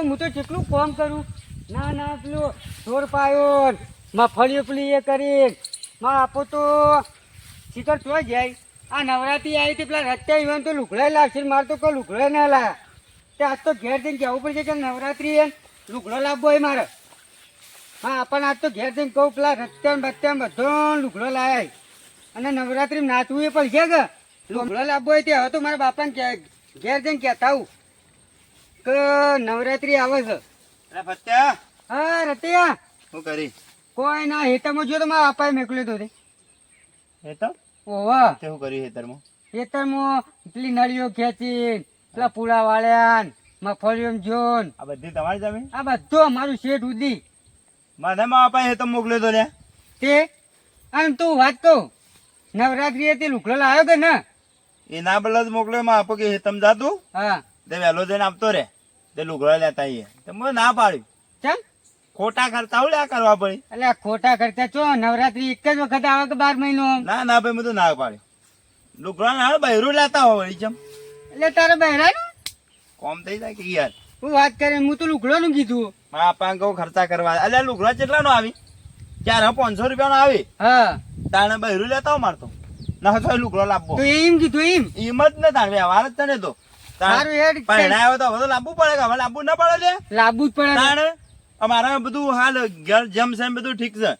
હું તો કેટલું કામ કરું. ના પેલો ઢોર પાયો મફળીઓ પેલી એ કરી માં આપો તો શીખર તો જાય. આ નવરાત્રી આવી હતી પેલા રસ્તા ઇવન તો લુગડાય લાગશે, મારે તો કોઈ લુગડાય ના લાયા. તે આજ તો ઘેર જઈને કહેવું પડશે કે નવરાત્રી એ લુગડો લાવવો હોય મારે. હા આપણને આજ તો ઘેર જઈને કહું પેલા રસ્તા બત્તા બધો લુગડો લાયા. અને નવરાત્રી નાચવું એ પડશે કે લુગડો લાવવો હોય તે હવે તો મારા બાપાને ઘેર જઈને કહેતા આવું કે નવરાત્રી આવે છે. અરે ફત્યા, હા રતિયા શું કરી? કોઈ ના હેતરમાં જો તો મારા બાપાએ મોકલ્યો તો હેતર? ઓવા તે શું કર્યું હેતરમાં? હેતરમાં પેલી નળીઓ ખેંચી પેલા પૂળા વાળ્યા મગફળીઓ જોન આ બધી તમારી જમીન? આ બધું અમારું શેઠ ઉધી. મને મા બાપાએ હેતર મોકલ્યો તો લે. તે આમ તું વાત કહું નવરાત્રી હતી લુગડો લાવ્યો કે ના? એ ના બદલ મોકલ્યો માં આપો કે હેતમ જાતું હા તે વહેલો જઈને આપતો રે તે લુગડા લેતા આવીએ. તો મેં ના પાડ્યું. ચમ ખોટા ખર્ચા હું લ્યા કરવા પડી? એટલે ખોટા ખર્ચા ચો નવરાત્રી એક જ વખત આવે કે 12 મહિનો? ના ભાઈ મેં તો ના પાડ્યું. લુગડા ના બહેરું લેતા હોય વળી ચમ એટલે તારે બહેરાનું કોમ થઈ જાય કે યાર. હું વાત કરે હું તો લુગડો નું કીધું. મારા પપ્પા કહું ખર્ચા કરવા. અલ્યા લુગડા કેટલા નો આવી? 400-500 રૂપિયા નો આવી. હા તાણે બહેરું લેતા હોય મારતો ના તો લુગડો લાવવો તો એમ કીધું એમ એમ જ ને તાણ વ્યવહાર જ તને તો સારું હેડ પહેણાયો તો હવે તો લાવવું પડે કે હવે લાવવું ના પડે લે લાવવું જ પડે. તાણે અમારે બધું હાલ ઘર જેમ સેમ બધું ઠીક છે.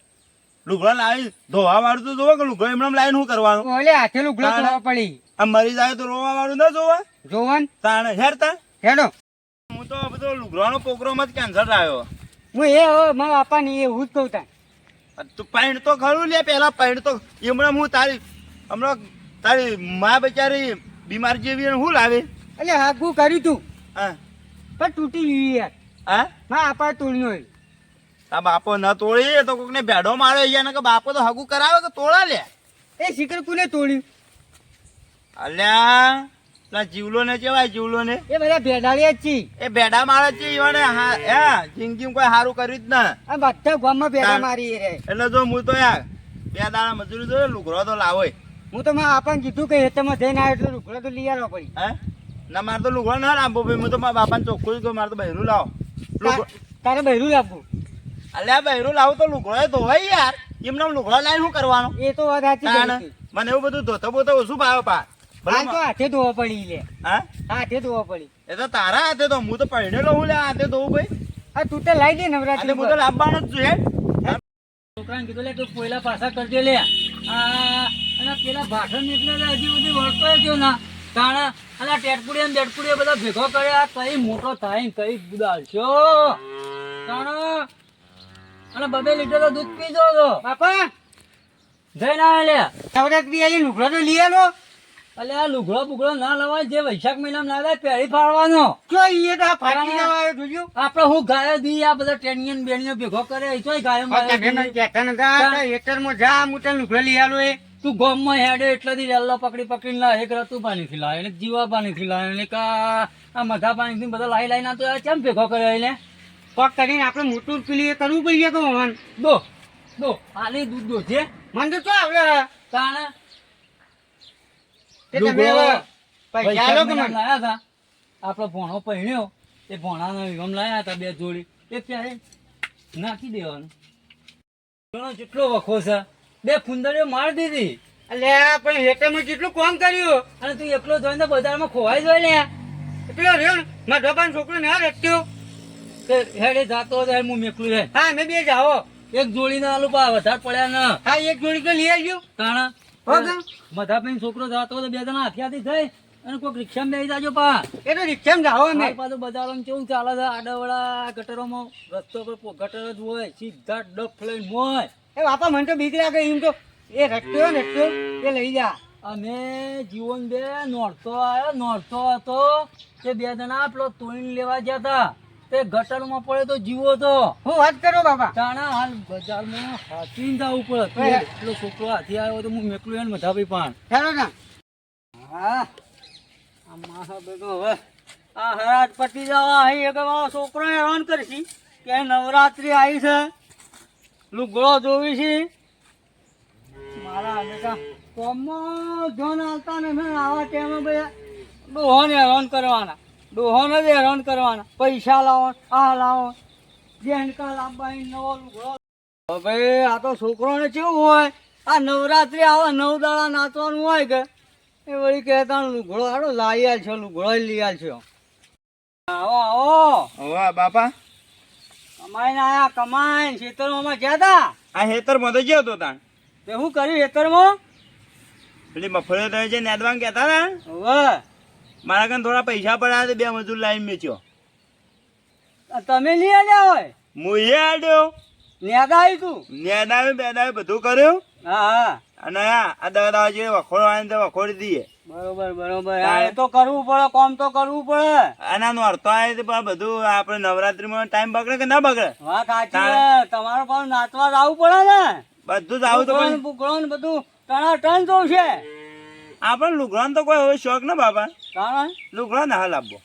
લુગડા લાવી ધોવા વાળું તો જોવો કે લુગડો એમને લાવીને શું કરવાનું? ઓલે હાથે લુગડો ધોવા પડી. આ મરી જાય તો રોવા વાળું ના જોવા જોવન તાણે હેરતા. હેડો હું તો બધો લુગડાનો પ્રોગ્રામ જ કેન્સલ આવ્યો. હું એ હવે મારા બાપા ને એવું જ કહું તા. તું પૈણ તો ખરું લે પેલા પૈણ તો હમણાં હું તારી હમણાં તારી મા બચારી બીમાર જેવી શું લાવે? એટલે હાગું કર્યું તું હા પણ તૂટી ગયું યાર. હા મારા બાપા તોડ્યું હોય. આ બાપો ન તોડી તો કોક ને ભેડો માર્યો અહીંયા ને કે બાપો તો હગું કરાવે કે તોડા લે. એ શિખર કુને તોડ્યું? અલ્યા પેલા જીવલો ને કેવાય જીવલો ને એ બધા ભેડાળિયા જ છે. એ ભેડા મારે છે ઈવાને જિંદગી કોઈ સારું કર્યું જ ના. આ બધા ગામમાં ભેડા મારી રે. એટલે જો હું તો યાર 2 દાડા મજૂરી જોયો લુગડો તો લાવો. હું તો મારા બાપાને કીધું કે હેતમાં જઈને આવ્યો એટલે લુગડો તો લઈ આવવા પડી. હે ના મારે તો લુગડો ના લાવવો ભાઈ. હું તો મારા બાપાને ચોખ્ખું જ કહું મારે તો બહેરું લાવો. તારે બહેરું લાવવું. અલ્યા બહેરું લાવું તો લુગડો ધોવાય યાર. એમને લુગડો લાવીને શું કરવાનું? એ તો વાત સાચી કરી. મને એવું બધું ધોતો બોતો ઓછું ભાવે પા. હાલ તો હાથે ધોવા પડી લે. હા હાથે ધોવા પડી. એ તો તારા હાથે તો હું તો પહેણેલો હું લે હાથે ધોવું ભાઈ. આ તું તો લાવી દે નવરાત્રી હું તો લાવવાનો જ છું યાર. છોકરાને કીધું લે તું પોયલા પાછા કરજો લે. અને પેલા ભાષણ નીકળે હજી બધી વળતો જો ના તાણા અને ટેટપુડી ને દેડપુડી બધા ભેગો કર્યા કઈ મોટો થાય ને કઈ ગુદાલશો તાણા અને 2 લીટર તો દૂધ પીજો તો બાપા જઈને આવે લે નવરાત્રી આવી લુગડો તો લઈ આલો. અલે આ લુગડો બુગડો ના લવાય જે વૈશાખ મહિનામાં ના લાવે પહેરી ફાડવાનો જો એ તો ફાટી જવાય જોજો. આપણે હું ગાયો દી આ બધા ટેનિયન બેનિયો ભેગો કરે એ તો ગાયો મારે કહેતા નતા હેટરમાં જા હું તને લુગડો લઈ આલો. એ તું ગામમાં હેડે એટલે દી રેલ્લો પકડીને લાવે એક રતું પાણી થી લાવે ને જીવા પાણી થી લાવે ને આ મધા પાણી થી બધા લાઈ ના તો કેમ ભેગો કરે એને પગ કરીને આપણે મોટું પેલી કરવું પડશે તો મન દો આલી દૂધ દો છે મન તો શું આવડે તાણે આપડે ભોણો પહેણ્યો એ ભોણાનો વિગમ લાયા હતા 2 જોડી એ ત્યારે નાખી દેવાનું. જેટલો વખો છે 2 ફુંદરીઓ મારી દીધી. એટલે પણ હેઠળમાં કેટલું કામ કર્યું અને તું એકલો જોઈને બજારમાં ખોવાઈ જોઈ લે. એટલો રહ્યો મારા ઢોબાનો છોકરો ને રટ્યો હેડે જાતો હું મેકલું છે. હા મેં 2 જાઓ એક જોડી ના આલુ પા વધારે પડ્યા ના. હા એક જોડી તો લઈ આવજો તાણા મધા પૈન છોકરો જતો 2 જણા હાથિયાથી થઈ અને કોઈક રિક્ષામાં બેસી જાજો પા. એ તો રિક્ષામાં જાઓ અમે પાછું બજારમાં કેવું ચાલે છે આડાવડા ગટરોમાં રસ્તો પર ગટર જ હોય સીધા ડફ લઈને મોય. એ બાપા મને તો બીક લાગે એમ તો એ રટ્યો એ લઈ જા. અમે જીવન 2 નોરતો હતો તે 2 જણા પેલો તોડીને લેવા ગયા હતા તે ગટરમાં પડે તો જીવો તો હું વાત કરો બાપા તાણા હાલ બજારમાં હાથીને જવું પડે. એટલો છોકરો હાથી આવ્યો તો હું મેકલું એને મધા ભાઈ પાણ હેલો ના. હા આમાં બેગો હવે આ હરાજ પટી જવા અહીં એક છોકરો હેરાન કરશી કે નવરાત્રી આવી છે લુગડો જોવી છે મારા હંમેશા કોમમાં જોન આવતા ને આવા ટાઈમે બધા બહુ હેરાન કરવાના. ડોહોને જ હેરાન કરવાના, પૈસા લાવો, આ લાવો, જેનકા લાંબાઈ નવો લુગડો. હવે આ તો છોકરોને કેવું હોય, આ નવરાત્રી આવે 9 દાડા નાચવાનું હોય કે એ વળી કહેતા લુગડો હાડો લાવી આલ છે, લુગડો લઈ આલ છે. આવો આવો, વાહ બાપા, કમાઈને આયા, કમાઈને ખેતરમાં ગયા તા. આ હેતરમાં તો ગયો તો તાણ. તે શું કર્યું ખેતરમાં? પેલી મફળીઓ તમે જે નેદવાન કહેતા ને, હવે મારા કાન થોડા પૈસા પડ્યા તો 2 મજૂર લાવીને મેચ્યો. તમે લઈ આવ્યા હોય? હું એ આડ્યો, નેદા આવી તું? નેદાવે બેદાવે બધું કર્યું. હા હા, અને આ દવા જે વખોડવાની તો વખોડી દઈએ. બરોબર બરોબર, હા, એ તો કરવું પડે, કામ તો કરવું પડે. આના નોરતો આવે તો પણ બધું આપણે નવરાત્રીમાં ટાઈમ બગડે કે ના બગડે? વાત સાચી છે. તમારે પણ નાચવા જવું પડે ને, બધું જ આવું તો ફૂકણ ફૂકણ બધું ટણાટણ જવું છે. આપણે લુગડાનો તો કોઈ હવે શોખ ને બાપા, કારણ લુગડો ના હાલ આપવો.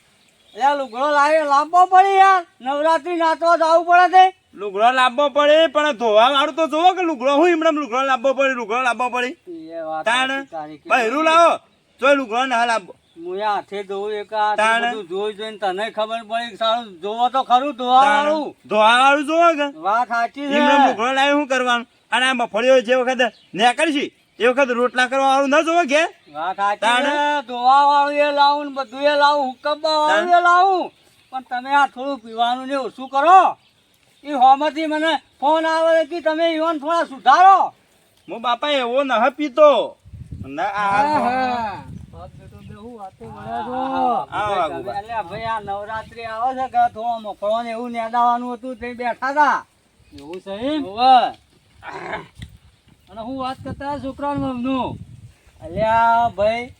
એટલે લુગડો લાવવો પડે યાર, નવરાત્રી નાચવા જવું પડે તે. લુગડો લાવવો પડે પણ ધોવા વાળું તો જોવો કે લુગડો હું એમણે લુગડો લાવવો પડે, લુગડો લાવવો પડે. એ વાત તાણ સાચી તારી. બહેરું લાવો તો લુગડો ના હાલ આપવો. હું યા હાથે જોઉં એક આ તાણ. બધું જોઈ જોઈને તને ખબર પડી કે સારું જોવો તો ખરું ધોવા વાળું. ધોવા વાળું જોવો કે વાત સાચી છે. એમણે લુગડો લાવી શું કરવાનું? અને આ મફળીઓ જે વખત નેકળશી એ વખત રોટલા કરવા વાળું ના જોવો કે? વાત સાચી તાણ. છે. ધોવા વાળું એ લાવું ને બધું એ લાવું, હુકમવા વાળું એ લાવું, પણ તમે આ થોડું પીવાનું ને ઓછું કરો. એ હોમાંથી મને ફોન આવે કે તમે ઈવન થોડા સુધારો. હું બાપા એવો ન પીતો ના ભાઈ આ નવરાત્રી આવે છે કે થોડો મફળો ને એવું નેદાવાનું હતું તે બેઠા હતા. એવું છે એમ? અને હું વાત કરતા છોકરાનું અલ્યા ભાઈ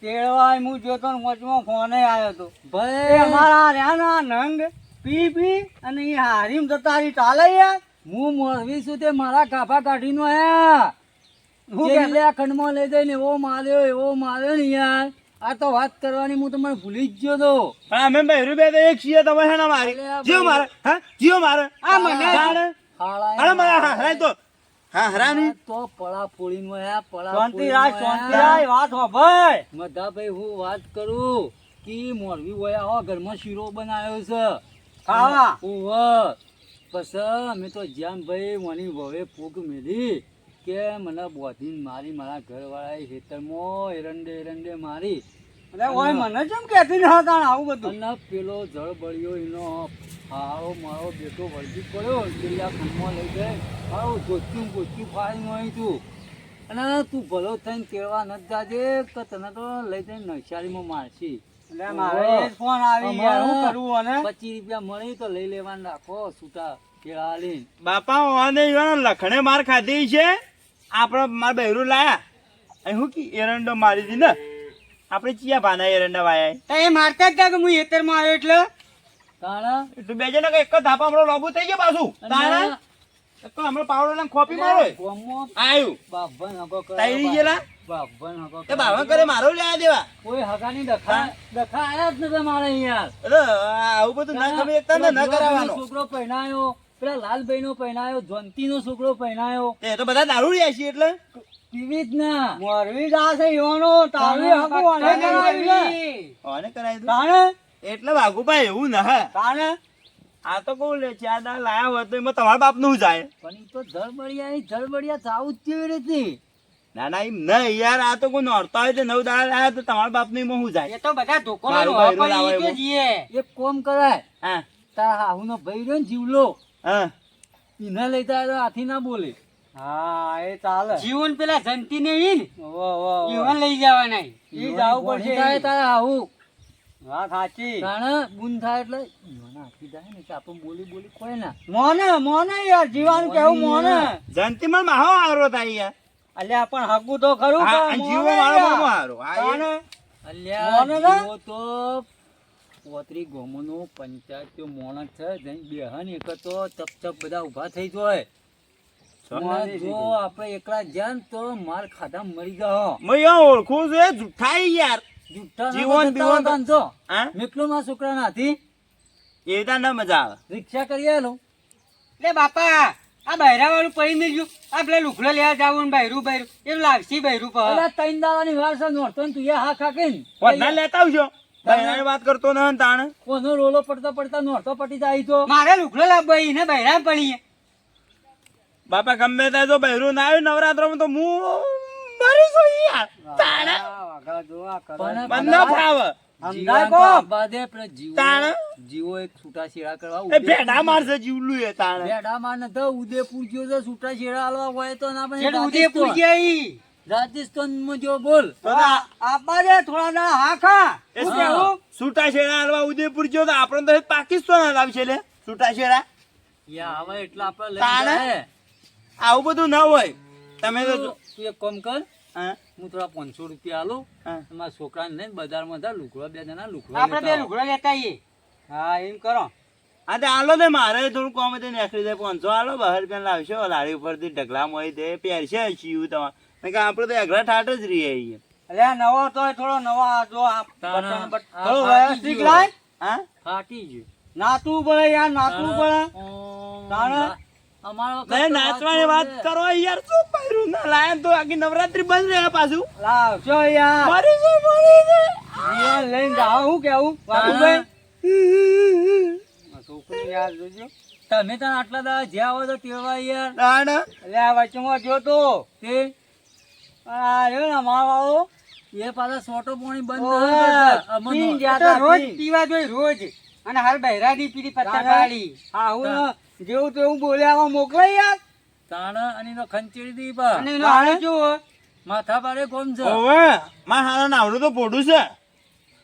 તેડવા હું જોતો ને વચમાં ફોને આવ્યો હતો ભાઈ અમારા રહ્યા ના નંગ પી પી અને એ હારીમ જતા રહી ચાલે યાર. હું મોરવી છું તે મારા કાફા કાઢીનો આયા. હું ખંડમાં લઈ જઈને એવો માર્યો ને યાર. આ તો વાત કરવાની હું તમને ભૂલી જ ગયો તો. પણ અમે બહેરું બે તો એક છીએ તમે છે ને મારી જીવ મારે હા જીવ મારે આ મને અરે મારા હરાય તો હા હરાની તો પડા પોળીનો આયા, પડા શાંતિ રાખ, શાંતિ રાખ. વાત હોભળ મધાભાઈ, હું વાત કરું કે મોરવી વયા હો ઘરમાં શીરો બનાવ્યો છે ખાવા. ઓહ પછી અમે તો જ્યાં ભાઈ મની વવે ફૂગ મેલી કે મને બોધીને મારી, મારા ઘરવાળાએ ખેતરમાં એરંડે મારી. મને કેમ કહેતી ન હતા આવું બધું? અને પેલો જળ બળ્યો એનો હારો મારો બેટો વળગી પડ્યો, પેલા ખંડમાં લઈ જાય હારું જોચ્યું ફાડી નહીં તું. અને તું ભલો થઈને કેળવા નથી જાજે કે તને તો લઈ જઈને નવસારીમાં મારશી. ફોન આવી 25 રૂપિયા મળી તો લઈ લેવાનું, રાખો છૂટા કેળા લઈને. બાપા ઓને લખણે માર ખાધી છે. આપણે માર બહેરું લાયા અહીં હું કી એરંડો મારી હતી ને આપણે ચિયા ભાના એરંડા વાયા એ મારતા જ કે હું ખેતરમાં આવ્યો એટલે તાણા તું બેજે ને એક જ ધાપા હમણાં લોબુ થઈ ગયો પાછું તાણા તો હમણાં પાવડો ને ખોપી મારો આયું બાભન હગો કરે તાઈ ગયેલા બાભન હગો એ બાવા કરે મારો લેવા દેવા કોઈ હગાની ડખા આયા જ નથી મારે યાર. અરે આવું બધું ના ખબર એકતા ને ના કરાવવાનો. છોકરો પહેણાયો, પેલા લાલભાઈ નો પહેણાયો, જયંતિ નો છોકરો પહેણાયો. એ તો બધા દારૂ રહ્યા છે એટલે પીવી જ ના મોરવી જ આ છે યોનો તારી હગો અને કરાવી લે ઓને કરાવી દો તાણે એટલે વાઘુભાઈ એવું ના હે તાણે આ તો કહું લે ચાર દાળ લાયા હોય તો એમાં તમારા બાપ નું જાય પણ ઈ તો જળબડિયા જાવું જ કેવી રીતે? ના ના એમ નહીં યાર આ તો કોઈ નોરતા હોય તો 9 દાડા લાયા તો તમારા બાપ નું એમાં શું જાય? એ તો બધા ધોકો મારું લેવા બૈરું લાવે પણ ઈ કે એવું. જીએ એક કોમ કરાય, હા તારા હાહુનો ભાઈ રહ્યો ને જીવલો હા ઈને લેતા આવ્યો હાથી ના બોલે. હા એ ચાલે. જીવન પેલા જંતી ને ઈ જીવન લઈ જવાના ઈ જાવું પડશે. થાય તારા હાહુ વાત સાચી. તાણે બુન થાય એટલે ઈવન હાથી જાય ને કે આપણે બોલી કોઈ ના મોને યાર જીવાનું કેવું મોને જંતી માં માહો હારો થાય યાર અલ્યા પણ હગું તો ખરું આ કે જીવો મોને મારો યાર. મામો હારો આ તાણે એ- મોને જીવો તો પોતરી ગોમનો પંચાયત તો મોણસ છે જઈને બેહન એક તો ચપ બધા ઉભા થઈ જાય. અને જો આપણે એકલા જાન તો માર ખાધા મરી જાઓ. મેં યો ઓળખું છું એ જુઠ્ઠાઈ યાર જુઠ્ઠા જીવન બીવન તો- તો હા મેકલો ના છોકરા નાથી એ તા ના મજા આવે રિક્ષા કરી આલો. લે બાપા આ બૈરા વાળું પડી મેલ્યું, આ પેલા લુગડો લેવા જાવું ને બૈરું એમ લાગશે બૈરું પર. ત્રણ દાવાની વાર છે નોરતો ને તું એ હા ખાકે ને વધના લેતા આવજો બૈરાની વાત કરતો ને તાણ કોનો રોલો પડતા પડતા નોરતો પટી જાય તો મારે લુગડો લાવવો ને બૈરા પડી બાપા ગમે ત્યાં જો બૈરું ના આવ્યું નવરાત્રમાં તો હું મરી છું યાર તાણ પણ મને ના ફાવે જીવન તો આપવા દે, પણ તાણ જીવો એક છૂટા છેડા કરવા એ ભેડા મારશે જીવલું એ તાણ બેડા માં ન તો ઉદયપુર ગયો તો છૂટા છેડા આલવા હોય તો ના પણ ઉદયપુર ગઈ રાજસ્થાન માં જો બોલ તો ના આપવા દે થોડા દાડા હા ખા એ શું કેવું છૂટા છેડા હાલવા ઉદયપુર ગયો તો આપણે તો પાકિસ્તાન હલાવશે લે છૂટા છેડા યા હવે એટલા આપણે લઈ તાણે? જાય આવું બધું ના હોય તમે તો તું એક કામ કર, હા હું થોડા 500 રૂપિયા આલું, હા. મારા છોકરાને લઈને બજારમાં જા લુગડો બે જણા લુગડો આપણે બે લેતા આવો. લુગડો લેતા આવીએ હા એમ કરો હા તે હાલો ને મારે થોડું કોમ હતું નીકળી જાય 500 હાલો 12 રૂપિયા લાવશો લારી ઉપરથી ઢગલામાં હોય તે પહેરશે શિવ તમારે મેં કહ્યું આપણે તો અઘરા ઠાટ જ રહીએ છીએ અરે આ નવો તોય થોડો નવો આ જો આ તાણા, બટન બટ આ થોડો ફાટી વ્યવસ્થિત ગયો. લાય હા ફાટી ગયું. નાતું પડે યાર નાતું પડે તાણે? અમારા વખત નહીં તો નાચવાની વાત છે. કરો યાર શું પહેર્યું ના લાયા તો આખી નવરાત્રી બંધ રહે પાછું લાવશો યાર મરી છે મરી છે યાર લઈને જાઓ હું કેવું તાણે, વાઘુભાઈ છોકરું યાર જોજો તમે ત્યાં આટલા દાડા જ્યાં હોય તો તેવા યાર તાણ એટલે આ વચમાં જોતો તે આ રહ્યો ને અમારો વાળો એ પાછા સોટો પાણી બંધ ઓવે, ના કરતા. અમે પીને નો- ગયા તા, રોજ પીવા જોઈએ રોજ અને હાલ બૈરાની પીરી પત્તા તાણે? કાઢી હા હું ને જેવું તેવું બોલે આવા મોકલાય યાર તાણે અને એનો ખંચેડી દી પા. અને એનો હાલ જો માથા પાડે કોમ છે. ઓવે માં હારા નાવડું તો પોડું છે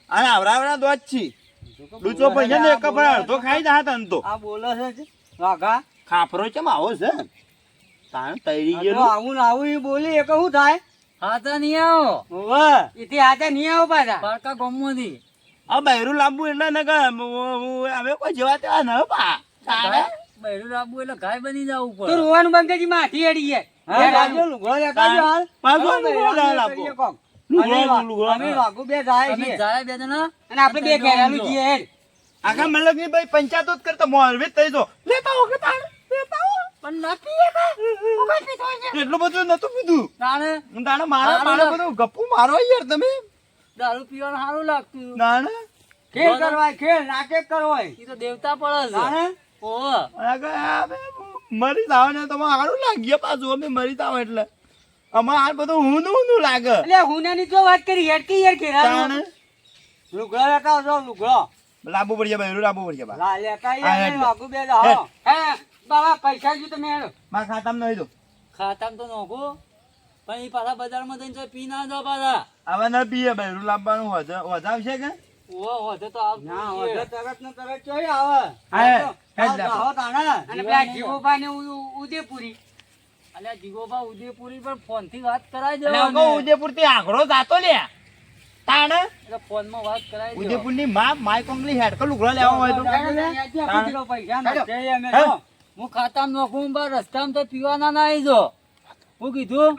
અને આવડા દોજ છે ડૂચો પૈસા ને એક કપડ અડધો ખાઈ જા તન તો આ બોલે છે વાઘા ખાફરો ચમ આવો છે તાણ તૈરી આ તો ગયેલું આવું ને આવું ઈ બોલી એ કહું થાય હાથા નહીં આવો ઓવે એથી હાથે નહીં આવો પાછા પારકા ગામમાંથી. આ બૈરું લાંબુ એટલે ને કે હવે કોઈ જવા તેવા ન પા તાણે બૈરું રાખવું એટલે ગાય બની જવું તો પડે. રોવાનું બંધ કરી માથી અડી જાય હા, હે રાજો લુગડો લેતા જો હાલ પાછો હવે લુગડો બૈરાને લાવો. કરીએ કોક. લુગડો, અમે વા- લુગડો. અમે વાઘુ બે જાય તમે છીએ જાય બે જણા અને આપણે બે ઘેરાનું છીએ હેડ આખા મલક ની ભાઈ પંચાયતો જ કરતા મોરવી થઈ જો લેતા હો કે તાણ લેતા હો પણ નથી એટલું બધું નતું પીધું તાણે તાણે મારા હારું મારા લાગ. બધું ગપ્પુ મારો યાર તમે દારૂ પીવાનું સારું લાગતું. તાણે ખેલ કરવાય ખેલ નાટક કરવાય ઈ તો દેવતા પડે છે. તાણે? ઓહો. મરી જાવ ને તમે સારું લાગીએ પાછું અમે મરી જાવ એટલે અમારે આ બધું ઊંધું ઊંધું લાગે એટલે હુનાની તો વાત કરી હેડ કે યાર ખેરાનું તાણે લુગડો લેતા આવજો લુગડો લાંબુ પડી જાય બૈરું લાંબુ પડી જાય બા. લા લેતા હા, યાર હેડ. વાઘુ બે જાઓ હે બાબા પૈસા જો તમે હેડો મારા ખાતામાં નહીં દો ખાતામાં તો નોખો પણ ઈ પાછા બજારમાં જઈને તો પી ના જાઓ પાછા. હવે ન પીએ બૈરું લાવવાનું વધાવશે કે ઓહો, હોધે તો આવતું ના જ હોય છે. તરત ને તરત ચોય આવે હા, હેડ હાલ લાવો. જાઓ તાણે. અને પેલા જીવોબા ને ઉદયપુરી અલ્યા જીગોબા ઉદયપુરી પર ફોન થી વાત કરાવી એટલે દેવાની. હું કહું ઉદયપુર થી આંકડો જાતો લે તાણ એટલે ફોનમાં વાત કરાવી દેવાની. ઉદયપુર ની માં માય કોંગલી હેડકો લુગડો લેવા હોય તો પૈસા હેડો. નથી અમે હે? જો. હું ખાતામાં નોખું બાર રસ્તામાં તો પીવાના ના આવી જો. હું કીધું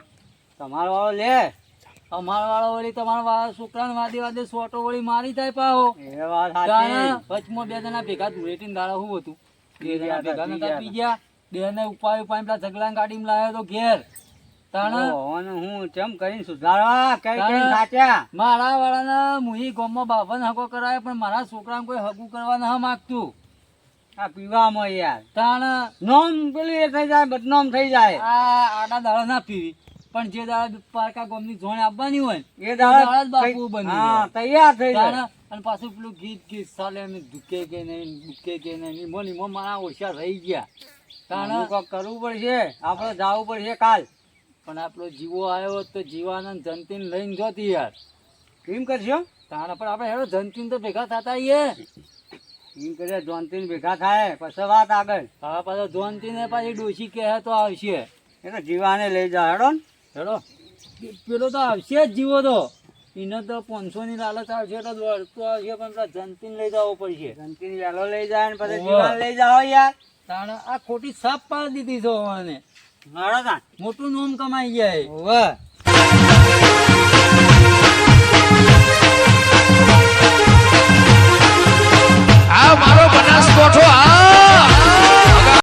તમારો વાળો લે અમારા વાળા વળી તમારા વાળા છોકરાને વાદે વાદે સોટો વળી મારી થાય પાહો. એ વાત તાણે સાચી વચમાં બે જણા ભેગા ધૂળેટીને દાડા શું હતું? બે જણા ભેગા પી નતા ગયા પી ગયા. બેને ઉપાય ઉપાય પેલા ઝઘડા ગાડીમાં લાવ્યો તો ઘેર. તાણે ઓહો, અને હું ચમ કરીને સુધારવા કઈ કઈ તાણે. સાચા મારા વાળાના મુહી ગામમાં બાવન હકો કરાય પણ મારા છોકરાને કોઈ હગું કરવા ન માગતું. આ પીવામાં યાર તાણે નોમ પેલું એ થઈ જાય બદનામ થઈ જાય આ આડા દાડા ના પીવી પણ જે દાડા પારકા ગામની જોણ આપવાની હોય ને, એ એ દાડા જ દાડા બાપુ બની હા જાય. તૈયાર થઈ જાય તાણે અને પાછું પેલું ગીત ગીત સાલે અમે દુકે કે નહીં દુકે કે નહીં મોની મો મારા ઓછા રહી ગયા. તાણે આનું કોક કરવું પડશે આપણે જવું પડશે કાલ પણ આપણો જીવો આવ્યો હોત તો જીવાનંદ જંતીને લઈને જોતી યાર. કેમ કરશો તાણે પણ આપણે હેડો જંતીને તો ભેગા થતા આઈએ. એમ કરે જોનતીન ભેગા થાય પછી વાત આગળ હા પાછો જંતીને પાછી ડોશી કહે તો આવશે. એ તો જીવાને લઈ જા હેડો ને હેડો પેલો તો આવશે જ જીવો તો એને તો 500 ની લાલચ આવશે એટલે દોડતો આવશે પણ પેલા જંતીને લઈ જવો પડશે. જોનતીન વહેલો લઈ જાય ને પછી ઓવે. જીવાને લઈ જાઓ યાર તાણે આ ખોટી સાપ પાડી દીધી છે ઓને. હેડો તાન મોટું નોમ કમાઈ જાય. ઓવે આ મારો બનાસકોઠો આ